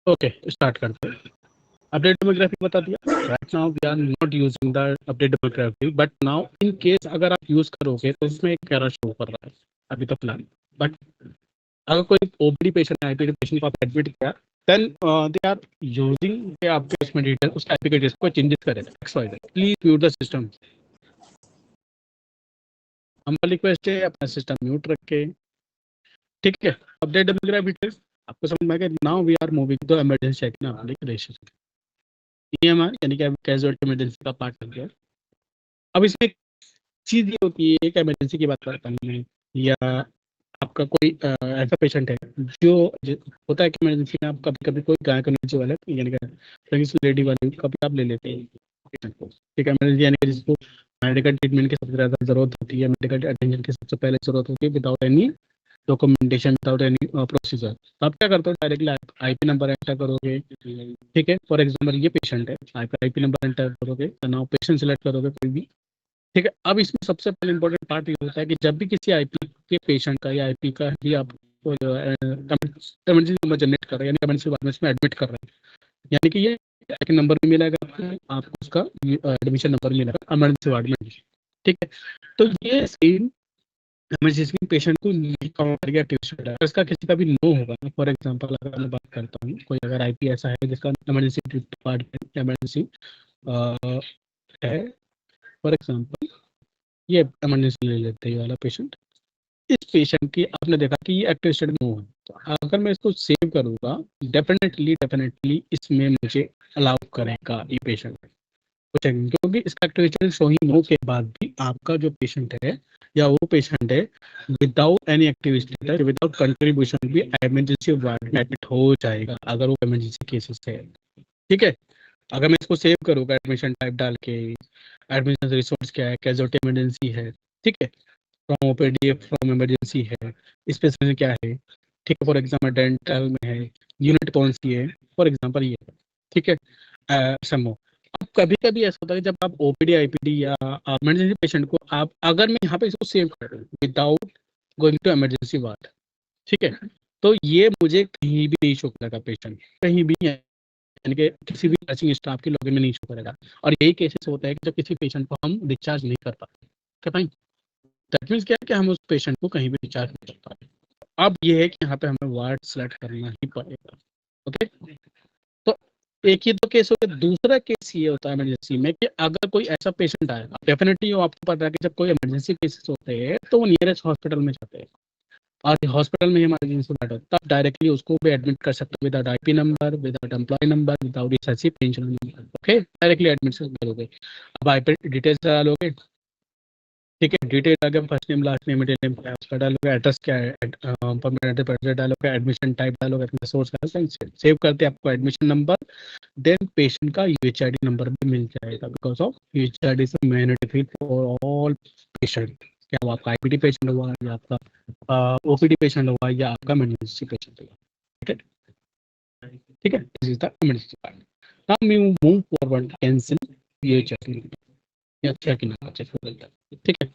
ओके, स्टार्ट करते हैं। अपडेट डेमोग्राफी बता दिया। Right now we are not using the update demography, but now in case अगर आप यूज करोगे तो इसमें एक एरर शो कर रहा है अभी तो फिलहाल। बट अगर कोई ओपीडी पेशेंट आईपीडी पेशेंट को आप एडमिट किया, देन दे आर यूजिंग आपके इसमें डिटेल उस आईपी के को चेंजेस करें XYZ, please mute the system. हम रिक्वेस्ट है अपना सिस्टम म्यूट रखे, ठीक है। अपडेट डेमोग्राफी डिटेल्स आपको समझ में आ गया। Now we are moving to emergency checking application, EMR यानी कि कैजुअलिटी इमरजेंसी का पार्ट लग गया। अब इसमें एक चीज ये होती है, एक इमरजेंसी की बात करता हूँ मैं, या आपका कोई ऐसा पेशेंट है जो होता है कि इमरजेंसी में आप कभी कभी कोई गायकोलॉजी वाला यानी कि लेडी वाली कभी आप ले लेते हैं patient को, ठीक है। इमरजेंसी यानी कि जिसको मेडिकल ट्रीटमेंट की सबसे ज़्यादा जरूरत होती है, मेडिकल अटेंशन की सबसे पहले जरूरत होती है, without any documentation, without any procedure. तो आप क्या करते हो, डायरेक्टली आईपी नंबर एंटर करोगे, ठीक है। फॉर एग्जाम्पल ये पेशेंट है, आप आईपी नंबर एंटर करोगे, नाउ पेशेंट सेलेक्ट करोगे कोई भी, ठीक है। अब इसमें सबसे पहले इंपॉर्टेंट पार्ट ये होता है कि जब भी किसी आईपी के पेशेंट का या आईपी का ही आप इमरजेंसी नंबर जनरेट कर रहे हैं, यानी इमरजेंसी वार्ड में इसमें एडमिट कर रहे हैं, यानी कि ये एक नंबर भी मिलेगा आपको, उसका एडमिशन नंबर मिलेगा इमरजेंसी वार्ड में, ठीक है। तो ये सेम इमरजेंसी पेशेंट को नहीं काउंट करेगा ट्यूशन है, इसका किसी का भी नो होगा। फॉर एग्जांपल अगर मैं बात करता हूँ, कोई अगर आईपी ऐसा है जिसका इमरजेंसी डिपार्टमेंट इमरजेंसी है, फॉर एग्जांपल ये इमरजेंसी ले लेते हैं ये वाला पेशेंट, इस पेशेंट की आपने देखा कि ये एक्टिव स्टेट में है, तो अगर मैं इसको सेव करूंगा डेफिनेटली इसमें मुझे अलाउ करेगा ये पेशेंट, चेकिंग, क्योंकि इसका एक्टिवेशन शोइंग नो के बाद भी आपका जो पेशेंट है या वो पेशेंट है without any activity, without contribution भी इमरजेंसी वार्ड में एडमिट हो जाएगा अगर वो इमरजेंसी केसेस है। ठीक है, अगर मैं इसको सेव करूँगा एडमिशन टाइप डाल के, एडमिशन रिसोर्स क्या है, कैजुअल्टी इमरजेंसी है, ठीक है, फ्रॉम ओपीडी फ्रॉम इमरजेंसी है, स्पेशलिस्ट क्या है, ठीक है, फॉर एग्जाम्पल डेंटल में है, यूनिट कौन सी है, फॉर एग्जाम्पल ये है, ठीक है, समो। अब कभी कभी ऐसा होता है जब आप ओपीडी आईपीडी या इमरजेंसी पेशेंट को आप, अगर मैं यहाँ पे इसको सेव कर रहा हूँ without going to emergency ward, ठीक है, तो ये मुझे कहीं भी नहीं शो करेगा पेशेंट, कहीं भी, यानी कि किसी भी नर्सिंग स्टाफ के लॉगिन में नहीं शो करेगा। और यही केसेस होता है कि जब किसी पेशेंट को हम डिस्चार्ज नहीं कर पाते, क्या भाई, दैट मीन्स क्या है कि हम उस पेशेंट को कहीं भी डिस्चार्ज नहीं कर पाते। अब ये है कि यहाँ पे हमें वार्ड सेलेक्ट करना ही पड़ेगा। ओके, तो एक ही तो केस हो गया। दूसरा केस ये होता है इमरजेंसी में कि अगर कोई ऐसा पेशेंट आएगा, डेफिनेटली आपको पता है कि जब कोई इमरजेंसी केसेस होते हैं तो वो नियरेस्ट हॉस्पिटल में जाते हैं, और हॉस्पिटल में इमरजेंसी वार्ड होता है, तब डायरेक्टली उसको भी एडमिट कर सकते हो without IP number, without employ number, without SSC pension number. Okay, directly admit करोगे। अब आईपी डिटेल्स डालोगे, ठीक है, डिटेल आगे first name last name middle name क्या है उसका डालोगे, एड्रेस क्या है, परमानेंट एड्रेस डालोगे, एडमिशन टाइप डालोगे, अपना सोर्स डालोगे, सेव करते आपको एडमिशन नंबर, देन पेशेंट का यूएचआईडी नंबर भी मिल जाएगा, because of UHID is mandatory for all patient. क्या वो आपका आईपीडी पेशेंट हुआ या आपका ओपीडी पेशेंट हुआ या आपका इमरजेंसी पेशेंट हुआ, ठीक है, ठीक है, this is the emergency part. Now we move forward, cancel UHID या चेक इन नंबर, ठीक है।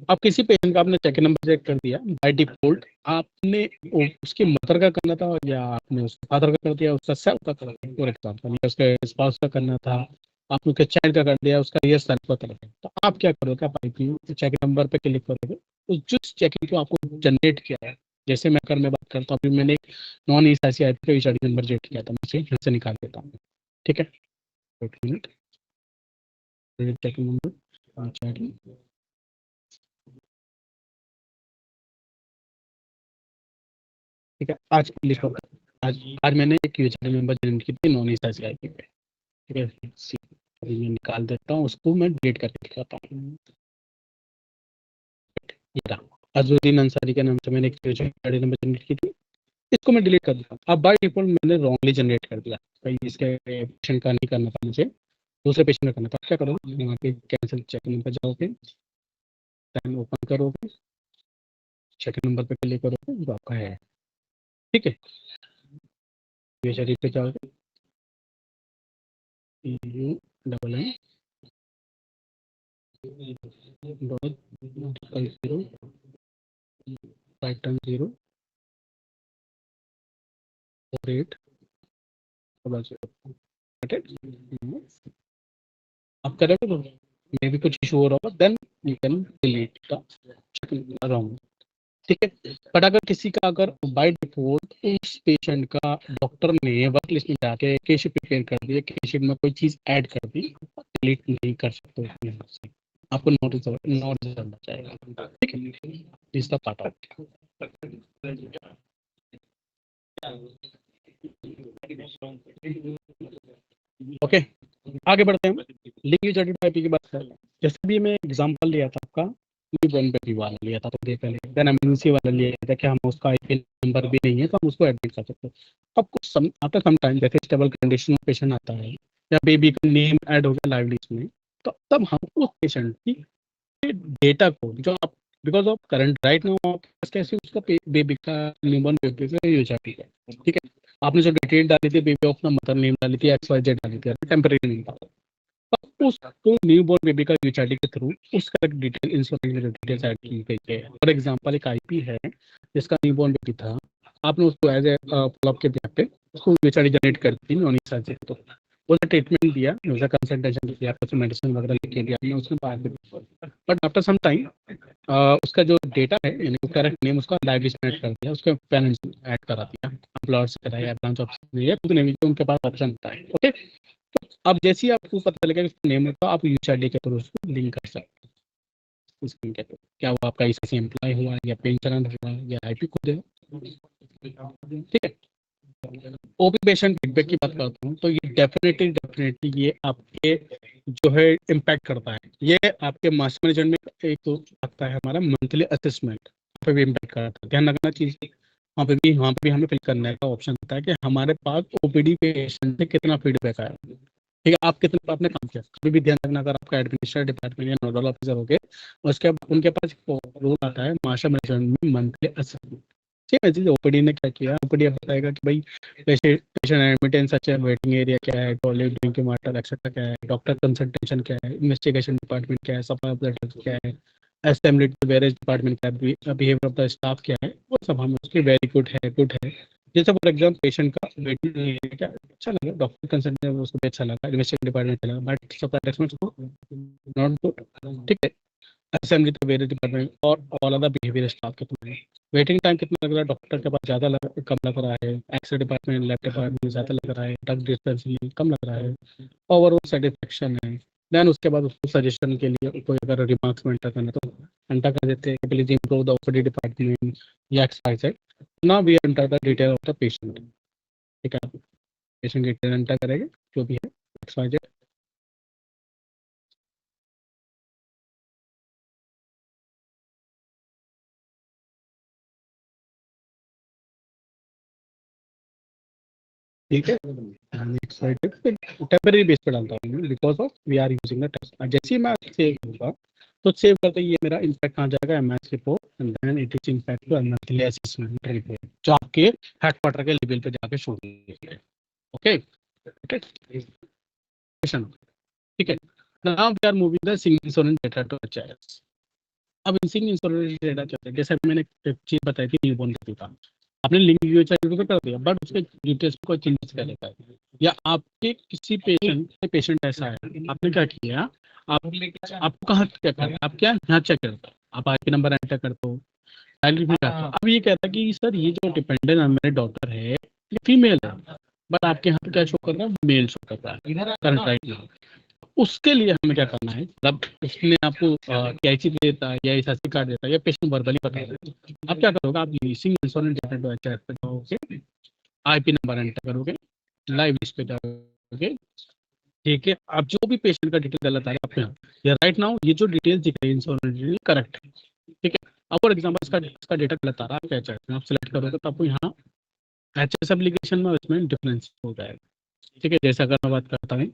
अब किसी पेशेंट का आपने चेक इन नंबर चेक कर दिया, बाय डिफॉल्ट आपने उसके मदर का करना था या आपने उसके फादर का कर दिया, उसका सेल्फ का कर दिया, फॉर एग्जाम्पल, या उसके स्पाउस का करना था, आपने उसके चाइल्ड का कर दिया, उसका ये सेल्फ का कर दिया, तो आप क्या करोगे, आप आईपी चेक नंबर पे क्लिक करोगे, तो जिस चेकिंग को आपको जनरेट किया है, जैसे मैं अगर मैं बात करता हूँ, अभी मैंने एक नॉन ईएसआईसी आईपी का यूएचआईडी नंबर जनरेट किया था, मैं इसे यहाँ से निकाल देता हूँ, ठीक है, एक मिनट, चेकिंग नंबर यूएचआईडी, ठीक है, आज लिखो, आज आज मैंने एक यूएचआईडी नंबर जनरेट की थी नॉन ईएसआईसी आईपी पे, ठीक है, अभी मैं निकाल देता हूँ उसको, मैं डिलीट करके दिखाता हूँ। ये रहा, अजरुद्दीन अंसारी के नाम से मैंने एक यूएचआईडी नंबर जनरेट की थी, इसको मैं डिलीट कर देता हूँ। अब बाय डिफॉल्ट मैंने रॉन्गली जनरेट कर दिया, भाई इसके पेशेंट का नहीं करना था मुझे, दूसरे पेशेंट का करना था, क्या करोगे, वहाँ पे कैंसिल चेकिंग पे जाओगे, दैन ओपन करोगे, चेकिंग नंबर पे क्लिक करोगे, जो आपका है, ठीक है, यूएचआईडी पे जाओगे, U double N dot zero pattern 048 double 0, आप करेंगे तो मे भी कुछ इशू हो रहा होगा, then you can delete the wrong, ठीक है। बट अगर किसी का अगर बाय डिफॉल्ट उस पेशेंट का डॉक्टर ने वर्क लिस्ट में जाके केस प्रिपेयर कर दिया, केस में कोई चीज ऐड कर दी, डिलीट नहीं कर सकते उसमें से, आपको नोटिस करना चाहेगा, ठीक है, इस द पार्ट ऑफ, ओके, आगे बढ़ते हैं, लिंक यूटिलिटी आईपी की बात करें। जैसे भी मैं एग्जांपल लिया था आपका, न्यूबॉर्न बेबी वाला लिया था थोड़ी देर पहले, देन इमरजेंसी वाला लिया था कि हम उसका आईपी नंबर भी नहीं है तो हम उसको एडमिट कर सकते हैं। अब कुछ आफ्टर सम टाइम जैसे स्टेबल कंडीशन में पेशेंट आता है या बेबी का नेम ऐड हो गया लाइव लिस्ट में, तो तब हम उस पेशेंट की डेटा को, जो आप because of current right now कैसे उसका बेबी का न्यूबॉर्न बेबी का यूज आती है, ठीक है, आपने जो डिटेल डाली थी बेबी ऑफ मदर नेम डाली थी, XYZ डाली थी, टेम्परेरी नेम डाला, तो उसको न्यूबॉर्न बेबी का यूएचआईडी के थ्रू उसका डिटेल इंश्योरेंस में डिटेल्स ऐड की गई है। फॉर एग्जांपल एक आईपी है जिसका न्यूबॉर्न बेबी था, आपने उसको एज ए फॉलोअप के बिना पे उसको यूएचआईडी जनरेट कर दी नॉन ईएसआईसी, तो उसने ट्रीटमेंट दिया, यूजर कंसल्टेशन दिया, कुछ मेडिसिन वगैरह लिख के दिया आपने, उसने बाहर भी, बट आफ्टर सम टाइम उसका जो डेटा है यानी करेक्ट नेम उसका लाइव लिस्ट में ऐड कर दिया, उसके पेरेंट्स ऐड करा दिया, एम्प्लॉयर से कराया, ब्रांच ऑफिस में, ये उतने भी उनके पास ऑप्शन होता है, ओके। तो अब जैसे ही आपको पता चलेगा कि नेम होगा, आप यूएचआईडी के थ्रू उसको लिंक कर सकते हैं स्कीम के थ्रू, क्या वो आपका इससे एम्प्लॉय हुआ या पेंशनर हुआ या आईपी खुद है, ठीक है। ओपी पेशेंट फीडबैक की बात करता हूँ तो ये डेफिनेटली ये आपके जो है इम्पैक्ट करता है। ये आपके मास मैनेजमेंट में एक तो आता है हमारा मंथली असेसमेंट पे भी इम्पैक्ट करता है। ध्यान रखना चीज, वहाँ पे भी हमें फिल करने का ऑप्शन होता है कि हमारे पास ओपीडी पेशेंट से कितना फीडबैक आया। ठीक है, आप कितना आपने काम किया, कभी भी ध्यान रखना। अगर आपका एडमिनिस्ट्रेटिव डिपार्टमेंट या नोडल ऑफिसर हो गए, उसके बाद उनके पास रोल आता है मास्टर मैनेजमेंट में मंथली असेसमेंट। ठीक है जी, ओपीडी ने क्या किया, ओपीडी बताएगा कि भाई पेशेंट एडमिटेंस अच्छा है, वेटिंग एरिया क्या है, टॉयलेट ड्रिंकिंग वाटर एक्सेट्रा क्या है, डॉक्टर कंसल्टेशन क्या है, इन्वेस्टिगेशन डिपार्टमेंट क्या है, सप्लाई ऑफ द ड्रग्स क्या है, असेंबली टू वेरियस डिपार्टमेंट क्या है, बिहेवियर ऑफ द स्टाफ क्या है, वो सब हम उसकी वेरी गुड है। जैसे फॉर एग्जाम्पल पेशेंट का वेटिंग एरिया क्या अच्छा लगा, डॉक्टर कंसल्टेशन उसको भी अच्छा लगा, इन्वेस्टिगेशन डिपार्टमेंट अच्छा लगा, but supply expense not good. ठीक है, असेंबली टू वेरियस डिपार्टमेंट और ऑल अदर बिहेवियर स्टाफ के तुम्हें वेटिंग टाइम कितना लग रहा है, डॉक्टर के पास ज़्यादा कम लग रहा है, एक्सरे डिपार्टमेंट लैब डिपार्टमेंट ज़्यादा लग रहा है, ड्रग डिस्पेंसरी कम लग रहा है, ओवरऑल सेटिस्फेक्शन है। देन उसके बाद उसको सजेशन के लिए कोई अगर रिमार्क्स में एंटर करना तो एंटर कर देते हैं कि please improve the OPD department या एक्सपाइजेड। Now we enter the detail of the patient. ठीक है, पेशेंट डिटेल एंटर करेंगे जो भी है एक्सपाइजेड। ठीक है, टेम्पररी बेस पे डालता हूँ because of we are using the test. जैसे ही मैं सेव होगा तो सेव करते ही ये मेरा इम्पैक्ट कहाँ जाएगा, MS report and then it is impact to monthly assessment report जो आपके हेडक्वार्टर के लेवल पे जाके शो होगी। ओके, ठीक है। Now we are moving the single insurance data to HRS. अब सिंगल इंश्योरेंस डेटा क्या है, जैसे मैंने एक चीज बताई थी न्यूबॉर्न बेबी का, आपने लिंक यूएचआईडी पे कर दिया बट उसके डिटेल्स में कोई चेंजेस कर देता है, या आपके किसी पेशेंट ऐसा है, आपने क्या किया, आपको कहाँ चेक करना, आप क्या यहाँ चेक करते हो, आप आईपी नंबर एंटर करते हो, अब ये कहता है कि सर ये जो डिपेंडेंट मेरे डॉक्टर है ये फीमेल है, बट आपके यहाँ पे क्या शो कर रहा है, मेल शो कर रहा है करंट राइट नाउ। उसके लिए हमें क्या करना है, मतलब उसने आपको कैची देता है या एसएससी कार्ड देता है या पेशेंट वर्बली बता देता है, आप क्या करोगे, आप leasing insurance data to HRS पे जाओगे, आईपी नंबर एंटर करोगे, लाइव लिस्ट पे जाओगे। ठीक है, आप जो भी पेशेंट का डिटेल गलत आ रहा है आपके यहाँ, या राइट नाउ ये जो डिटेल्स दिख रही है इंश्योरेंस डिटेल करेक्ट है। ठीक है, अब फॉर एग्जाम्पल इसका डेटा गलत आ रहा है एचआरएस में, आप सेलेक्ट करोगे तो आपको यहाँ एचएस एप्लीकेशन में उसमें डिफरेंस हो जाएगा। ठीक है, जैसे अगर मैं बात करता हूँ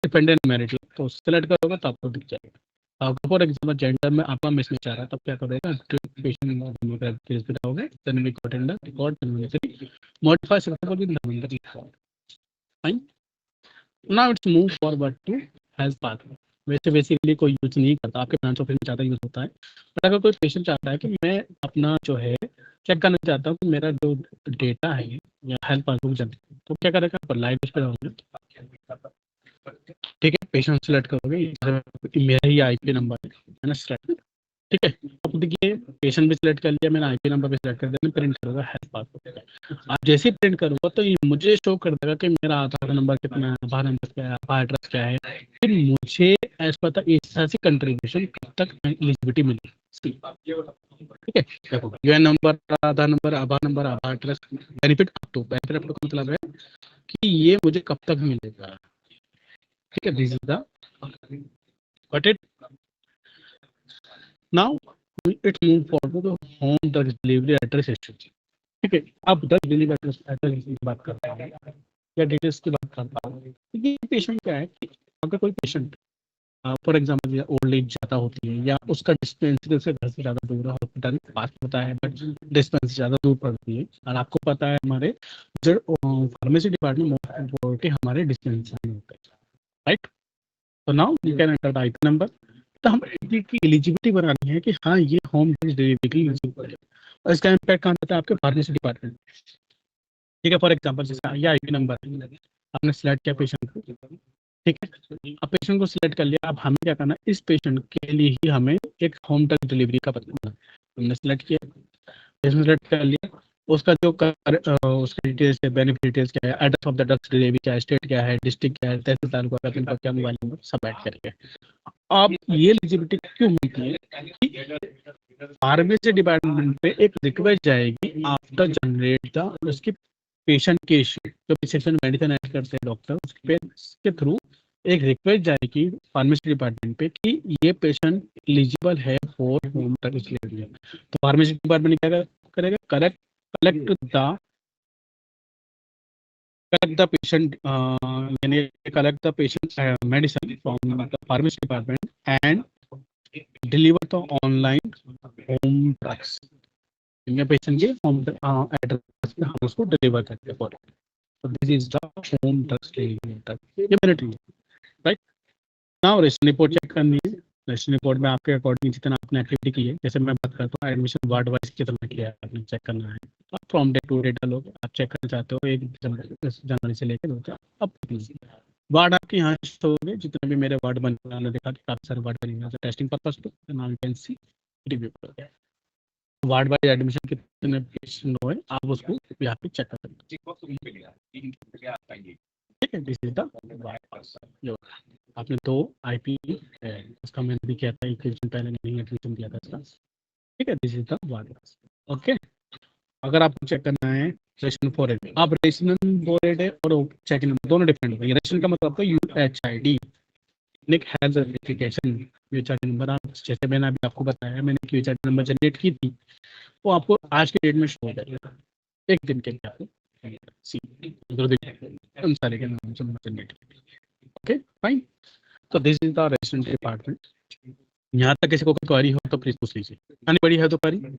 डिपेंडेंट मैरिट तो सेलेक्ट करोगे तो आपको दिख जाएगा। अगर फॉर एग्जाम्पल जेंडर में आपका मिसमैच चाह रहा है तब क्या करेगा, पेशेंट जाओगे, then we got in the record modify successfully in the record. Fine, now it's move forward to health path. वैसे बेसिकली कोई यूज नहीं करता, आपके ब्रांच ऑफिस में ज़्यादा यूज होता है, बट अगर कोई पेशेंट चाहता है कि मैं अपना जो है चेक करना चाहता हूँ कि मेरा जो डेटा है या हेल्थ पासबुक जल्दी, तो क्या करेगा, लाइव पे जाओगे। ठीक है, पेशेंट सेलेक्ट करोगे, मेरा ही आईपी नंबर है ना सेलेक्ट। ठीक है, अब देखिए पेशेंट भी सिलेक्ट कर लिया, मैंने आईपी नंबर भी सिलेक्ट कर दिया, मैं प्रिंट करूँगा हेल्थ पासबुक। आप जैसे ही प्रिंट करूँगा तो ये मुझे शो कर देगा कि मेरा आधार नंबर कितना है, आधार नंबर क्या है, आधार एड्रेस क्या है, फिर मुझे एज पता ऐसी कंट्रीब्यूशन कब तक एलिजिबिलिटी मिली। ठीक है, देखो UN number, Aadhaar number, Aadhaar address, benefit up to का मतलब है कि ये मुझे कब तक मिलेगा। ठीक है, this is the got it. Now it's move forward to home drug delivery address history. ठीक है, अब ड्रग डिलीवरी एड्रेस की बात करता हूँ या डिटेल्स की बात करता हूँ। ये पेशेंट क्या है कि अगर कोई patient for example old age ज़्यादा होती है या उसका डिस्पेंसरी उसके घर से ज़्यादा दूर है, हॉस्पिटल पास होता है बट डिस्पेंसरी ज़्यादा दूर पड़ती है, और आपको पता है हमारे जो फार्मेसी डिपार्टमेंट मोस्ट इम्पोर्टेंट हमारे डिस्पेंसरी में होते हैं, राइट। तो now you can enter the IP number. तो हम की एलिजिबिलिटी बनानी है कि हाँ ये होम डिलीवरी के लिए एलिजिबल है, और इसका इम्पैक्ट कहाँ देता है, आपके फार्मेसी डिपार्टमेंट। ठीक है, फॉर एग्जाम्पल जैसे ये आईपी नंबर आपने सिलेक्ट किया पेशेंट को। ठीक है, अब पेशेंट को सिलेक्ट कर लिया, अब हमें क्या करना है, इस पेशेंट के लिए ही हमें एक होम ड्रग डिलीवरी का पता हमने सिलेक्ट किया, पेशेंट सिलेक्ट कर लिया, उसका जो उसकी डिटेल्स है, बेनिफिट डिटेल्स क्या है, address of the drugs delivery क्या है, स्टेट क्या है, डिस्ट्रिक्ट क्या है, तहसील तालुका का पिन कोड क्या, मोबाइल नंबर सब ऐड करके। अब ये एलिजिबिलिटी क्यों मिलती है, फार्मेसी डिपार्टमेंट पे एक रिक्वेस्ट जाएगी आफ्टर जनरेट द उसकी पेशेंट के इश्यू, जो प्रिस्क्रिप्शन मेडिसिन ऐड करते हैं डॉक्टर, उसके थ्रू एक रिक्वेस्ट जाएगी फार्मेसी डिपार्टमेंट पे कि ये पेशेंट एलिजिबल है फॉर होम ड्रग डिलीवरी। तो फार्मेसी डिपार्टमेंट क्या करेगा, कलेक्ट द पेशेंट यानी collect the patient medicine from the pharmacy department and deliver the online home drugs. Patient के होम एड्रेस पे हम उसको डिलीवर करते हैं। So this is the home drugs delivery drug. ये मैंने right now ration report check करनी है। रेशन रिपोर्ट में आपके अकॉर्डिंग जितना आपने एक्टिविटी की है, जैसे मैं बात करता हूँ एडमिशन वार्ड वाइज कितना किया है आपने चेक करना है। आप फ्रॉम डे टू डे डालोगे, आप चेक करना चाहते हो 1 जनवरी से लेकर 2 अब वार्ड आपके यहाँ शो होंगे, जितने भी मेरे वार्ड बने उन्होंने देखा कि काफी सारे वार्ड बने हुए टेस्टिंग पर्पज पे। Now you can C review करोगे वार्ड वाइज एडमिशन कितने पेशेंट हुए आप उसको यहाँ पे चेक कर सकते हैं। ठीक है, दिस इज द आपने 2 IP उसका मैंने भी किया था, एक दिन पहले नहीं एडमिशन दिया था इसका। ठीक है, this is the ward. Okay, अगर आपको चेक करना है रेशन फॉर एड, आप रेशन फॉर एड और चेक इन दोनों डिफरेंट है। रेशन का मतलब है UHID unique health verification. UHID number आप जैसे मैंने अभी आपको बताया, मैंने UHID नंबर जनरेट की थी, वो आपको आज के डेट में शो हो जाएगा, एक दिन के लिए आपको उन सारे के नाम से जनरेट। Okay fine. तो this is the resident department. यहाँ तक किसी को कोई क्वेरी हो तो प्लीज पूछ लीजिए। आनी बड़ी है तो क्वेरी।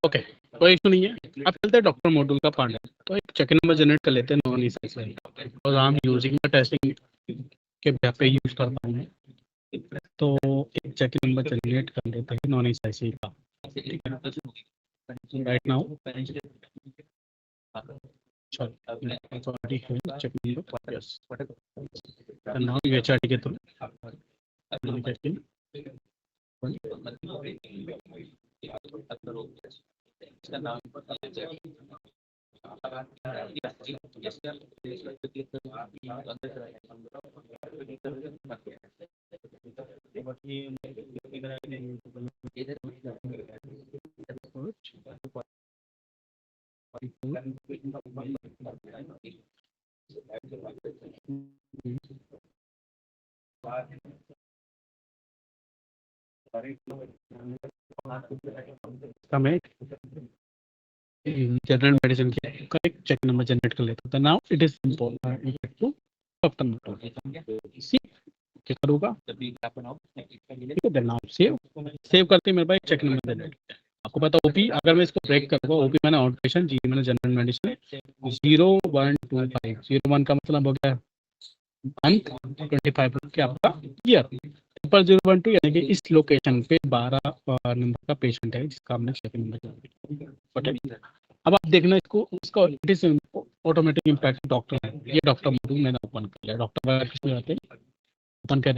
ओके, कोई इशू नहीं है। आप चलते हैं डॉक्टर मॉड्यूल का पार्ट है, तो एक चेक नंबर जनरेट कर लेते हैं नॉन एसेंशियल, और हम यूजिंग टेस्टिंग के पे यूज करता हूँ, तो एक चेक नंबर जनरेट कर लेते हैं नॉन एसेंशियल का। ठीक है, right now check number yes now UHID के थ्रू हमें जनरल मेडिसिन का एक चेक नंबर जनरेट कर लेता था। Now it is simple to doctor number see क्या करूँगा, ठीक है, देन नाउ सेव करते मेरे पास एक चेक नंबर जनरेट। आपको पता ओपी, अगर मैं इसको ब्रेक करूँगा, ओपी मैंने आउट पेशेंट, जी मैंने जनरल मेडिसिन 0125 01 का मतलब हो गया मंथ, 25 के आपका ईयर, 012 यानी कि इस लोकेशन पे 12 नंबर का पेशेंट है जिसका हमने चेक नंबर। अब आप देखना इसको it is automatic impact doctor है। ये डॉक्टर मॉड्यूल मैंने ओपन कर लिया। डॉक्टर वगैरह किसमें आते हैं ओपन कर